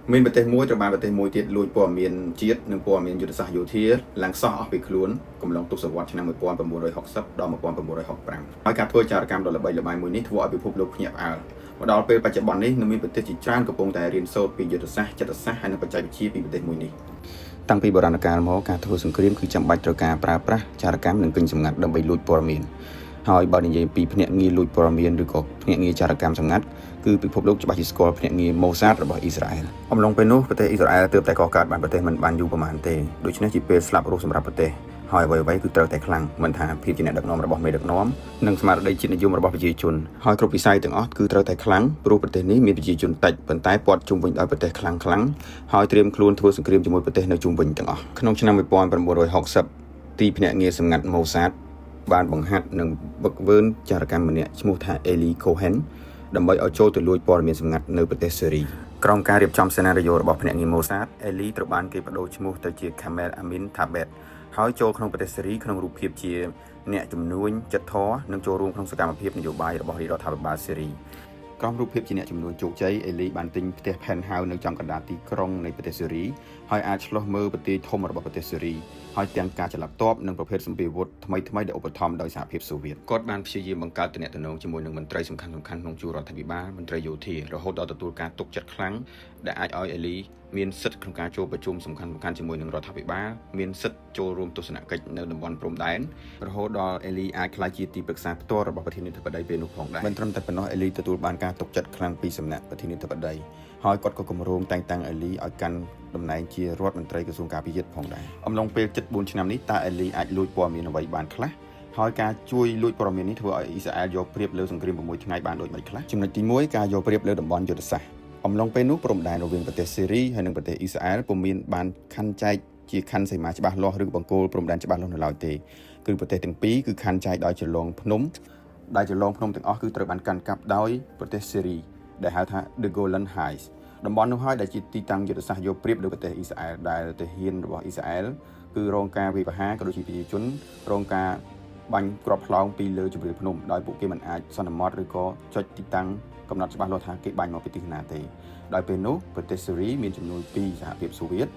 មានប្រទេសមួយត្រូវបានប្រទេសមួយទៀតលួចព័ត៌មានជាតិនិងព័ត៌មានយុទ្ធសាស្ត្រយោធាឡើងសោះអស់ពីខ្លួនកំឡុងទសវត្សរ៍ឆ្នាំ1960ដល់1965ហើយការធ្វើចារកម្មដ៏ល្បីល្បាញមួយនេះធ្វើឲ្យពិភពលោកភ្ញាក់ផ្អើលមកដល់ពេលបច្ចុប្បន្ននេះនៅមានប្រទេសជាច្រើនកំពុងតែរៀនសូត្រពីយុទ្ធសាស្ត្រចិត្តសាស្ត្រហើយនិងបច្ចេកវិទ្យាពីប្រទេសមួយនេះតាំងពីបុរាណកាលមកការធ្វើសង្គ្រាមគឺចាំបាច់ត្រូវការប្រើប្រាស់ចារកម្មនិងកេងសម្ងាត់ដើម្បីលួចព័ត៌មានហើយបើនិយាយពីភ្នាក់ងារលួចព័ត៌មានឬក៏ភ្នាក់ងារចារកម្មសម្ងាត់គឺពិភពលោកច្បាស់ជាស្គាល់ភ្នាក់ងារ Mossad របស់អ៊ីស្រាអែលអំឡុងពេលនោះប្រទេសអ៊ីស្រាអែលទើបតែកកើតបានប្រទេសមិនបានយូរប៉ុន្មានទេដូច្នេះជាពេលស្លាប់រស់សម្រាប់ប្រទេសហើយអ្វីៗគឺត្រូវតែខ្លាំងមិនថាភាពជាអ្នកដឹកនាំរបស់មេដឹកនាំនិងស្មារតីជាតិនិយមរបស់ប្រជាជនហើយគ្រប់វិស័យទាំងអស់គឺត្រូវតែខ្លាំងព្រោះប្រទេសនេះមានប្រជាជនតិចប៉ុន្តែព័ទ្ធជុំវិញដោយប្រទេសខ្លាំងហើយត្រៀមខ្លួនធ្វើសង្គ្រាមជាមួយប្រទេសនៅជុំវិញទាំងអស់ក្នុងឆ្នាំ1960ទីភ្នាក់ងារសម្ងាត់ Mossad បានបង្ហាត់និងវឹកវើចារកម្មម្នាក់ឈ្មោះថា Eli Cohen ដើម្បីឲ្យចូលទៅលួចព័ត៌មានសម្ងាត់នៅប្រទេសសេរីក្រោមការរៀបចំសេណារីយ៉ូរបស់ភ្នាក់ងារ Mossad Eli ត្រូវបានគេបដូរឈ្មោះទៅជា Kamal Amin Thabet ហើយចូលក្នុងប្រទេសសេរីក្នុងរូបភាពជាអ្នកជំនួញចិត្តធម៌និងចូលរួមក្នុងសកម្មភាពនយោបាយរបស់រាជរដ្ឋាភិបាលសេរីក្រោមរូបភាពជាអ្នកជំនួញជោគជ័យអេលីបានទិញផ្ទះ Penthouse នៅចំកណ្ដាលទីក្រុងនៃប្រទេសសេរីហើយអាចឆ្លោះមើលប្រទេសធំរបស់ប្រទេសសេរីហើយទាំងការចល័តទ័ពនិងប្រភេទសម្ភារវុធថ្មីដែលឧបត្ថម្ភដោយសហភាពសូវៀតគាត់បានព្យាយាមបង្កើតទំនាក់ទំនងជាមួយនឹងមន្ត្រីសំខាន់ៗក្នុងជួររដ្ឋាភិបាលមន្ត្រីយោធារហូតដល់ទទួលការទុកចិត្តខ្លាំងដែលអាចឲ្យអេលីមានសិទ្ធិក្នុងការចូលប្រជុំសំខាន់ជាមួយនឹងរដ្ឋាភិបាលមានសិទ្ធិចូលរួមទស្សនកិច្ចនៅតំបន់ព្រំដែនរហូតដល់អេលីអាចក្លាយជាទីប្រឹក្សាផ្ទាល់របស់ប្រធានាធិបតីពេលនោះផងដែរមិនត្រឹមតែប៉ុណ្ណោះអេលីទទួលបានការទុកចិត្តខ្លាំងពីសំណាក់ប្រធានាធិបតីហើយគាត់ក៏គម្រោងតែងតាំងអេលីឲ្យកាន់តំណែងជារដ្ឋមន្ត្រីក្រសួងការពារជាតិផងដែរអំឡុងពេល74ឆ្នាំនេះតើអេលីអាចលួចព័ត៌មានអ្វីបានខ្លះហើយការជួយលួចព័ត៌មាននេះធ្វើឲ្យអ៊ីស្រាអែលយកប្រៀបលើសង្គ្រាម6ថ្ងៃបានដូចមិនខ្លះចំណុចទី1ការយកប្រៀបលើតំបន់យុទ្ធសាស្ត្រអំឡុងពេលនោះព្រំដែនរវាងប្រទេសសេរីហើយនិងប្រទេសអ៊ីស្រាអែលពុំមានបានខណ្ឌចែកជាខណ្ឌសីមាច្បាស់លាស់ឬបង្គោលព្រំដែនច្បាស់លាស់នៅឡើយទេគឺប្រទេសទាំងពីរគឺខណ្ឌចែកដោយចលងភ្នំដែលចលងភ្នំទាំងអស់គឺត្រូវបានកាន់កាប់ដោយប្រទេសសេរីដែលហៅថា The Golan Heights តំបន់នោះហើយដែលជាទីតាំងយុទ្ធសាស្ត្រយកប្រៀបលើប្រទេសអ៊ីស្រាអែលដែលទាហានរបស់អ៊ីស្រាអែលគឺរងការវាយប្រហារក៏ដូចជាប្រជាជនរងការបាញ់គ្រាប់ផ្លោងពីលើជម្រាលភ្នំដោយពួកគេមិនអាចសន្មត់ឬក៏ចុចទីតាំងកំណត់ច្បាស់លាស់ថាគេបាញ់មកពីទិសណាទេដោយពេលនោះប្រទេសសេរីមានជំនួយពីសហភាពសូវៀត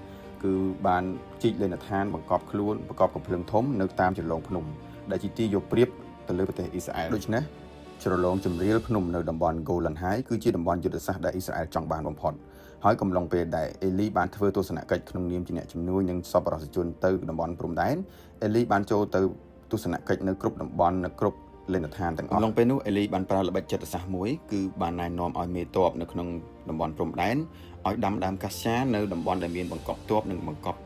គឺបានជីកលេនដ្ឋានបង្កប់ខ្លួនបង្កប់កំភ្លើងធំនៅតាមចន្លងភ្នំដែលជាទីយកប្រៀបទៅលើប្រទេសអ៊ីស្រាអែលដូច្នេះជ្រលងជម្រាលភ្នំនៅតំបន់ Golan Heights គឺជាតំបន់យុទ្ធសាស្ត្រដែលអ៊ីស្រាអែលចង់បានបំផុតហើយកំឡុងពេលដែលអេលីបានធ្វើទស្សនកិច្ចក្នុងនាមជាអ្នកជំនួយនិងសប្បុរសជនទៅតំបន់ព្រំដែនអេលីបានចូលទៅទស្សនកិច្ចនៅគ្រប់តំបន់នៅគ្រប់លេនដ្ឋានទាំងអស់ក្នុងពេលនោះអេលីបានប្រើល្បិចចិត្តសាស្ត្រមួយគឺបានណែនាំឲ្យមេទ័ពនៅក្នុងតំបន់ព្រំដែនឲ្យដាំដើមកាស្យានៅតំបន់ដែលមានបង្កប់ទ័ពនិងបង្កប់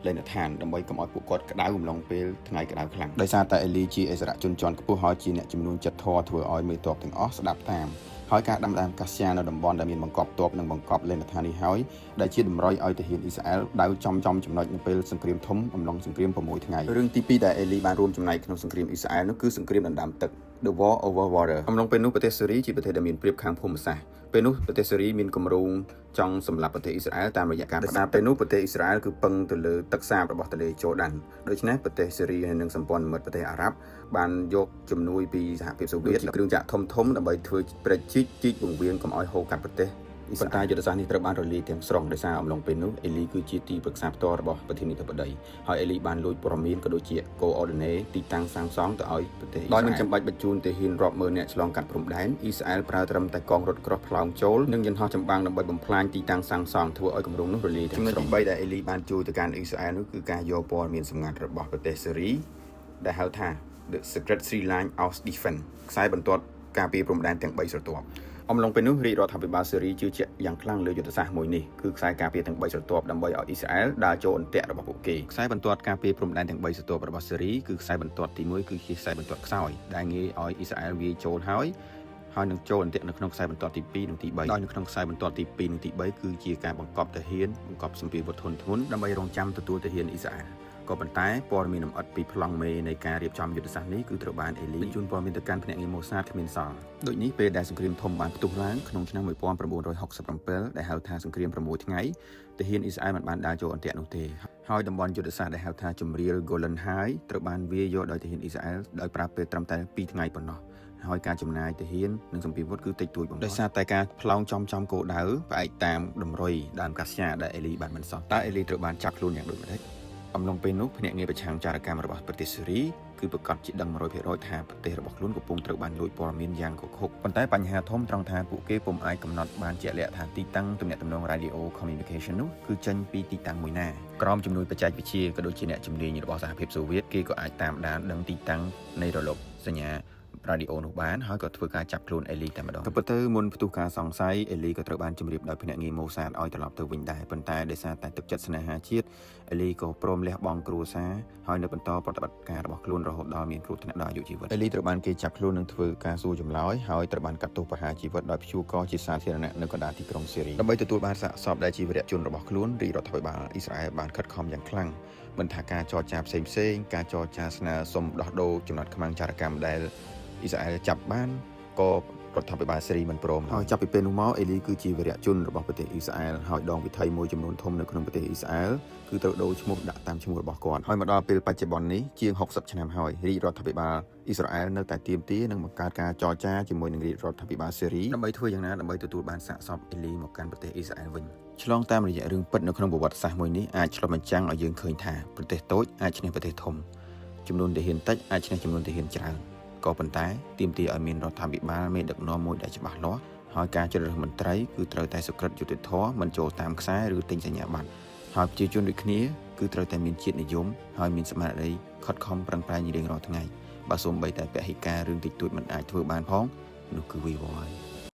លេនដ្ឋានដើម្បីកុំឲ្យពួកគាត់ក្តៅអំឡុងពេលថ្ងៃក្តៅខ្លាំងដោយសារតែអេលីជាអិសរាជជនជាន់ខ្ពស់ហើយជាអ្នកជំនួញចិត្តធម៌ធ្វើឲ្យមេទ័ពទាំងអស់ស្ដាប់តាមហើយការដាំដើមកាស្យានៅតំបន់ដែលមានបង្កប់ទ័ពនិងបង្កប់លេនដ្ឋាននេះហើយដែលជាតម្រុយឲ្យទាហានអ៊ីស្រាអែលដៅចំចំណុចនៅពេលសង្គ្រាមធំអំឡុងសង្គ្រាម6ថ្ងៃរឿងទី2ដែលអេលីបានរួមចំណែកក្នុងសង្គ្រាមអ៊ីស្រាអែលនោះគឺសង្គ្រាមដណ្ដើមទឹក The War over Water អំឡុងពេលនោះប្រទេសសេរីជាប្រទេសដែលមានប្រៀបខាងភូមិសាស្ត្រពេលនោះប្រទេសសេរីមានគម្រោងចង់សម្លាប់ប្រទេសអ៊ីស្រាអែលតាមរយៈការផ្ដាល់ពេលនោះប្រទេសអ៊ីស្រាអែលគឺពឹងទៅលើទឹកសាបរបស់ទន្លេជូដានដូច្នេះប្រទេសសេរីហើយនិងសម្ព័ន្ធមិត្តប្រទេសអារ៉ាប់បានយកជំនួយពីសហភាពសូវៀតគ្រឿងចក្រធំដើម្បីធ្វើប្រជិកបង្រៀនកុំឲ្យហូរកាត់ប្រទេសប៉ុន្តែយុទ្ធសាស្ត្រនេះត្រូវបានរលាយទាំងស្រុងដោយសារអំឡុងពេលនោះអេលីគឺជាទីប្រឹក្សាផ្ទាល់របស់ប្រធានាធិបតីហើយអេលីបានលួចព័ត៌មានក៏ដូចជា coordinate ទីតាំងសាងសង់ទៅឲ្យប្រទេសដោយមិនចាំបាច់បញ្ជូនទាហានរាប់ម៉ឺននាក់ឆ្លងកាត់ព្រំដែនអ៊ីស្រាអែលប្រើត្រឹមតែកងរថក្រោះផ្លោងចូលនិងយន្តហោះចម្បាំងដើម្បីបំផ្លាញទីតាំងសាងសង់ធ្វើឲ្យគម្រោងនោះរលាយទាំងស្រុងចំណុចទី3ដែលអេលីបានជួយទៅកាន់អ៊ីស្រាអែលនោះគឺការយកព័ត៌មានសម្ងាត់របស់ប្រទេសសេរីដែលហៅថា The Secret Three Line of Defense ខ្សែបន្ទាត់ការពារព្រំដែនទាំង3ស្រទាប់អំឡុងពេលនោះរាជរដ្ឋាភិបាលសេរីជឿជាក់យ៉ាងខ្លាំងលើយុទ្ធសាស្ត្រមួយនេះគឺខ្សែការពារទាំង3ស្រទាប់ដើម្បីឲ្យអ៊ីស្រាអែលដើរចូលអន្ទាក់របស់ពួកគេខ្សែបន្ទាត់ការពារព្រំដែនទាំង3ស្រទាប់របស់សេរីគឺខ្សែបន្ទាត់ទី1គឺជាខ្សែបន្ទាត់ខ្សោយដែលងាយឲ្យអ៊ីស្រាអែលវាយចូលហើយនឹងចូលអន្ទាក់នៅក្នុងខ្សែបន្ទាត់ទី2និងទី3ដោយនៅក្នុងខ្សែបន្ទាត់ទី2និងទី3គឺជាការបង្កប់ទាហានបង្កប់សម្ភារវុធធនធ្ងន់ដើម្បីរងចាំទទួលទាហានអ៊ីស្រាអែលក៏ប៉ុន្តែព័ត៌មានលម្អិតពីប្លង់មេនៃការរៀបចំយុទ្ធសាស្ត្រនេះគឺត្រូវបានអេលីបញ្ជូនព័ត៌មានទៅកាន់ភ្នាក់ងារ Mossad គ្មានសល់ដូចនេះពេលដែលសង្គ្រាមធំបានផ្ទុះឡើងក្នុងឆ្នាំ1967ដែលហៅថាសង្គ្រាម6ថ្ងៃទាហានអ៊ីស្រាអែលមិនបានដើរចូលអន្ទាក់នោះទេហើយតំបន់យុទ្ធសាស្ត្រដែលហៅថាជម្រាល Golan Heights ត្រូវបានវាយយកដោយទាហានអ៊ីស្រាអែលដោយប្រើពេលត្រឹមតែ2ថ្ងៃប៉ុណ្ណោះ ហើយការចំណាយទៅហ៊ាននិងសម្ភារវុធគឺតិចតួចបំផុតដោយសារតែការផ្លោងចំគោលដៅផ្អែកតាមតម្រុយដើមកាសយ៉ាដែលអេលីបានបន្សល់តើអេលីត្រូវបានចាប់ខ្លួនយ៉ាងដូចម្តេចអំឡុងពេលនោះភ្នាក់ងារប្រឆាំងចារកម្មរបស់ប្រទេសស៊េរីគឺប្រកាសជាដឹង 100% ថាប្រទេសរបស់ខ្លួនកំពុងត្រូវបានលួចព័ត៌មានយ៉ាងគគុកប៉ុន្តែបញ្ហាធំត្រង់ថាពួកគេពុំអាចកំណត់បានជាក់លាក់ថាទីតាំងទំនាក់ទំនង radio communication នោះគឺចេញពីទីតាំងមួយណាក្រោមជំនួយបច្ចេកវិទ្យាក៏ដូចជាអ្នកជំនាញរបស់សហភាពសូវៀតគេក៏អាចតាមដានដឹងទីតាំងនៃរលកសញ្ញារ៉ាឌីអូនោះបានហើយក៏ធ្វើការចាប់ខ្លួនអេលីតែម្ដងក៏ប៉ុន្តែមុនផ្ទុះការសង្ស័យអេលីក៏ត្រូវបានជម្រាបដោយភ្នាក់ងារម៉ូសាតឲ្យត្រឡប់ទៅវិញដែរប៉ុន្តែដោយសារតែទឹកចិត្តស្នេហាជាតិអេលីក៏ព្រមលះបង់គ្រួសារហើយនៅបន្តប្រតិបត្តិការរបស់ខ្លួនរហូតដល់មានគ្រោះថ្នាក់ដល់អាយុជីវិតអេលីត្រូវបានគេចាប់ខ្លួននិងធ្វើការសួរចម្លើយហើយត្រូវបានកាត់ទោសប្រហារជីវិតដោយព្យួរកជាសាធារណៈនៅកណ្ដាលទីក្រុងស៊េរីដើម្បីទទួលបានសាកសពដែលជាវីរៈជនរបស់ខ្លួនរាជរដ្ឋាភិបាលអ៊ីស្រាអែលបានខិតខំយ៉ាងខ្លាំងមិនថាការចរចាផ្សេងៗការចរចាស្នើសុំដោះដូរចំណាត់ខ្មាំងចារកម្មដែលអ៊ីស្រាអែលចាប់បានក៏រដ្ឋាភិបាលស៊េរីមិនព្រមហើយចាប់ពីពេលនោះមកអេលីគឺជាវីរៈជនរបស់ប្រទេសអ៊ីស្រាអែលហើយដងវិថីមួយចំនួនធំនៅក្នុងប្រទេសអ៊ីស្រាអែលគឺត្រូវដូរឈ្មោះដាក់តាមឈ្មោះរបស់គាត់ហើយមកដល់ពេលបច្ចុប្បន្ននេះជាង60ឆ្នាំហើយរាជរដ្ឋាភិបាលអ៊ីស្រាអែលនៅតែទាមទារនិងបង្កើតការចរចាជាមួយនឹងរាជរដ្ឋាភិបាលស៊េរីដើម្បីធ្វើយ៉ាងណាដើម្បីទទួលបានសាកសពអេលីមកកាន់ប្រទេសអ៊ីស្រាអែលវិញឆ្លងតាមរយៈរឿងពិតនៅក្នុងប្រវត្តិសាស្ត្រមួយនេះអាចឆ្លុះបញ្ចាំងឲ្យយើងឃើញថាប្រទេសតូចអាចឈ្នះប្រទេសធំចំនួនទាហានតិចអាចឈ្នះចំនួនទាហានច្រើនក៏ប៉ុន្តែទាមទារឲ្យមានរដ្ឋាភិបាលមេដឹកនាំមួយដែលច្បាស់លាស់ហើយការជ្រើសរើសមន្ត្រីគឺត្រូវតែសុក្រិតយុត្តិធម៌មិនចូលតាមខ្សែឬទិញសញ្ញាបត្រហើយប្រជាជនដូចគ្នាគឺត្រូវតែមានជាតិនិយមហើយមានស្មារតីខិតខំប្រឹងប្រែងរៀងរាល់ថ្ងៃបើសូម្បីតែពហិការរឿងតិចតួចមិនអាចធ្វើបានផងនោះគឺវាវល់